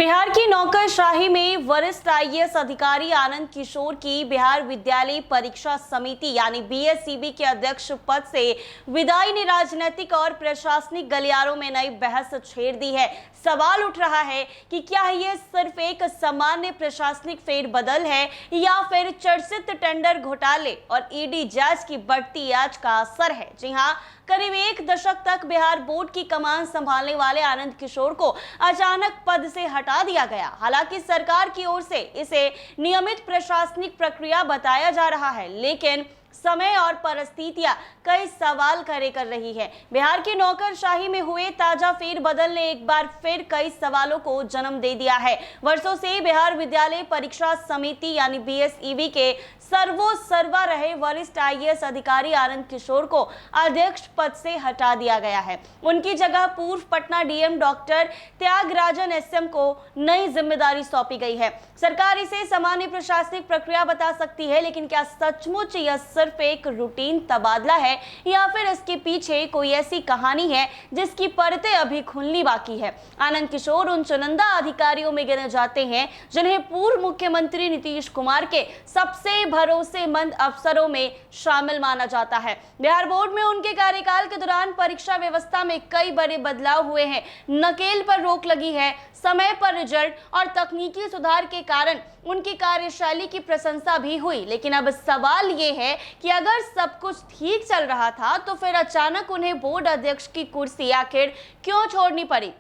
बिहार की नौकरशाही में वरिष्ठ आईएएस अधिकारी आनंद किशोर की बिहार विद्यालय परीक्षा समिति यानी बीएसईबी के अध्यक्ष पद से विदाई ने राजनीतिक और प्रशासनिक गलियारों में नई बहस छेड़ दी है। सवाल उठ रहा है कि क्या ये सिर्फ एक सामान्य प्रशासनिक फेरबदल है या फिर चर्चित टेंडर घोटाले और ईडी जांच की बढ़ती आंच का असर है। जी हां, करीब एक दशक तक बिहार बोर्ड की कमान संभालने वाले आनंद किशोर को अचानक पद से हटा दिया गया। हालांकि सरकार की ओर से इसे नियमित प्रशासनिक प्रक्रिया बताया जा रहा है, लेकिन समय और परिस्थितियां कई सवाल खड़े कर रही है। बिहार की नौकरशाही में हुए ताजा फेरबदल ने एक बार फिर कई सवालों को जन्म दे दिया है। वर्षों से बिहार विद्यालय परीक्षा समिति यानी बीएसईबी के सर्वोसर्वा रहे वरिष्ठ आईएएस अधिकारी आनंद किशोर को अध्यक्ष पद से हटा दिया गया है। उनकी जगह पूर्व Patna DM doctor Tyagarajan SM को नई जिम्मेदारी सौंपी गई है। सरकार इसे सामान्य प्रशासनिक प्रक्रिया बता सकती है, लेकिन क्या सचमुच यह सिर्फ एक रूटीन तबादला है या फिर इसके पीछे कोई ऐसी कहानी है जिसकी परतें अभी खुलनी बाकी है। आनंद किशोर उन चुनिंदा अधिकारियों में गिने जाते हैं जिन्हें पूर्व मुख्यमंत्री नीतीश कुमार के सबसे भरोसेमंद अफसरों में शामिल माना जाता है। बिहार बोर्ड में उनके कार्यकाल के दौरान परीक्षा व्यवस्था में कई बड़े बदलाव हुए हैं। नकेल पर रोक लगी है, समय पर रिजल्ट और तकनीकी सुधार के कारण उनकी कार्यशैली की प्रशंसा भी हुई। लेकिन अब सवाल ये है कि अगर सब कुछ ठीक चल रहा था तो फिर अचानक उन्हें बोर्ड अध्यक्ष की कुर्सी आखिर क्यों छोड़नी पड़ी।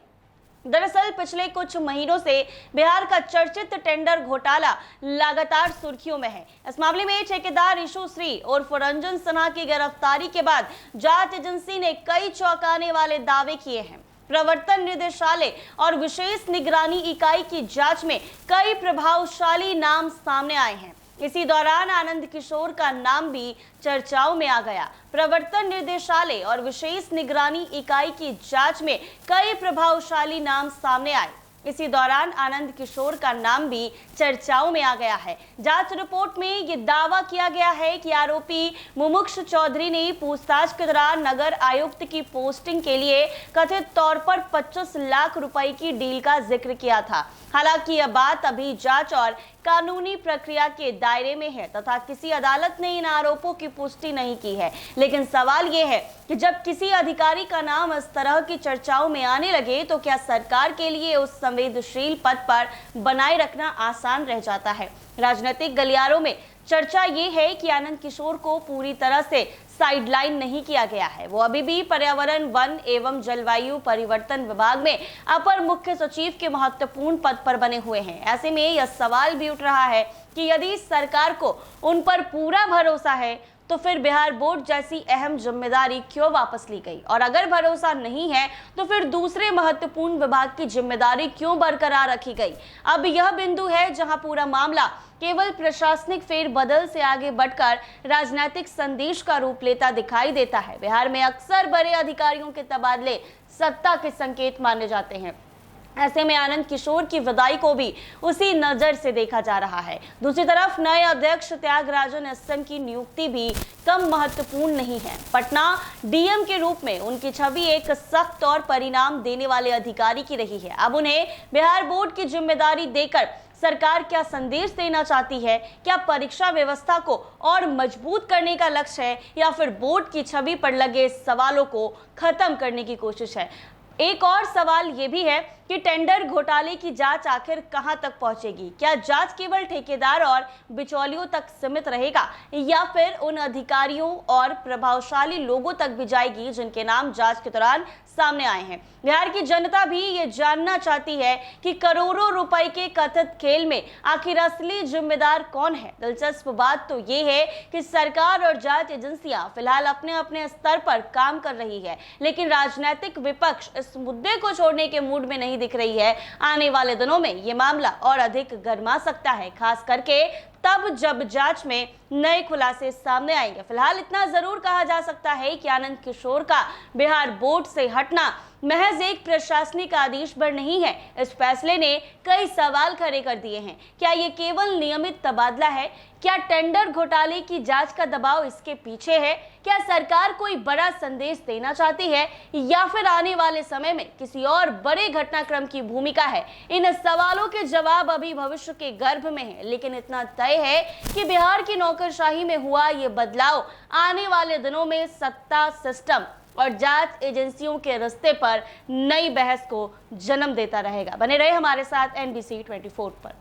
दरअसल पिछले कुछ महीनों से बिहार का चर्चित टेंडर घोटाला लगातार सुर्खियों में है। इस मामले में ठेकेदार इशू श्री और रंजन सिन्हा की गिरफ्तारी के बाद जांच एजेंसी ने कई चौंकाने वाले दावे किए हैं। प्रवर्तन निदेशालय और विशेष निगरानी इकाई की जांच में कई प्रभावशाली नाम सामने आए हैं। इसी दौरान आनंद किशोर का नाम भी चर्चाओं में आ गया। प्रवर्तन निदेशालय और विशेष निगरानी इकाई की जांच में कई प्रभावशाली नाम सामने आए। इसी दौरान आनंद किशोर का नाम भी चर्चाओं में आ गया है। जांच रिपोर्ट में ये दावा किया गया है कि आरोपी मुमुक्ष चौधरी ने पूछताछ के दौरान नगर आयुक्त की पोस्टिंग के लिए कथित तौर पर 25 लाख रुपए की डील का जिक्र किया था। हालांकि यह बात अभी जांच और कानूनी प्रक्रिया के दायरे में है तथा किसी अदालत ने इन आरोपों की पुष्टि नहीं की है। लेकिन सवाल यह है कि जब किसी अधिकारी का नाम इस तरह की चर्चाओं में आने लगे तो क्या सरकार के लिए उस संवेदनशील पद पर बनाए रखना आसान रह जाता है। राजनीतिक गलियारों में चर्चा ये है कि आनंद किशोर को पूरी तरह से साइडलाइन नहीं किया गया है। वो अभी भी पर्यावरण, वन एवं जलवायु परिवर्तन विभाग में अपर मुख्य सचिव के महत्वपूर्ण पद पर बने हुए हैं। ऐसे में यह सवाल भी उठ रहा है कि यदि सरकार को उन पर पूरा भरोसा है तो फिर बिहार बोर्ड जैसी अहम जिम्मेदारी क्यों वापस ली गई, और अगर भरोसा नहीं है तो फिर दूसरे महत्वपूर्ण विभाग की जिम्मेदारी क्यों बरकरार रखी गई। अब यह बिंदु है जहां पूरा मामला केवल प्रशासनिक फेरबदल से आगे बढ़कर राजनीतिक संदेश का रूप लेता दिखाई देता है। बिहार में अक्सर बड़े अधिकारियों के तबादले सत्ता के संकेत माने जाते हैं। ऐसे में आनंद किशोर की विदाई को भी उसी नजर से देखा जा रहा है। दूसरी तरफ नए अध्यक्ष त्यागराजन एसएम की नियुक्ति भी कम महत्वपूर्ण नहीं है। पटना डीएम के रूप में उनकी छवि एक सख्त और परिणाम देने वाले अधिकारी की रही है। अब उन्हें बिहार बोर्ड की जिम्मेदारी देकर सरकार क्या संदेश देना चाहती है? क्या परीक्षा व्यवस्था को और मजबूत करने का लक्ष्य है या फिर बोर्ड की छवि पर लगे सवालों को खत्म करने की कोशिश है? एक और सवाल ये भी है कि टेंडर घोटाले की जांच आखिर कहां तक पहुंचेगी। क्या जांच केवल ठेकेदार और बिचौलियों तक सीमित रहेगा या फिर उन अधिकारियों और प्रभावशाली लोगों तक भी जाएगी जिनके नाम जांच के दौरान सामने आए हैं। बिहार की जनता भी ये जानना चाहती है कि करोड़ों रुपए के कथित खेल में आखिर असली जिम्मेदार कौन है। दिलचस्प बात तो ये है कि सरकार और जांच एजेंसियां फिलहाल अपने अपने स्तर पर काम कर रही है, लेकिन राजनीतिक विपक्ष इस मुद्दे को छोड़ने के मूड में नहीं दिख रही है। आने वाले दिनों में ये मामला और अधिक गर्मा सकता है, खास करके तब जब जांच में नए खुलासे सामने आएंगे। फिलहाल इतना जरूर कहा जा सकता है कि आनंद किशोर का बिहार बोर्ड से हटना महज एक प्रशासनिक आदेश पर नहीं है। इस फैसले ने कई सवाल खड़े कर दिए हैं। क्या ये केवल नियमित तबादला है? क्या टेंडर घोटाले की जांच का दबाव इसके पीछे है? क्या सरकार कोई बड़ा संदेश देना चाहती है या फिर आने वाले समय में किसी और बड़े घटनाक्रम की भूमिका है? इन सवालों के जवाब अभी भविष्य के गर्भ में है, लेकिन इतना तय है कि बिहार की नौकरशाही में हुआ ये बदलाव आने वाले दिनों में सत्ता, सिस्टम और जांच एजेंसियों के रास्ते पर नई बहस को जन्म देता रहेगा। बने रहे हमारे साथ NBC 24 पर।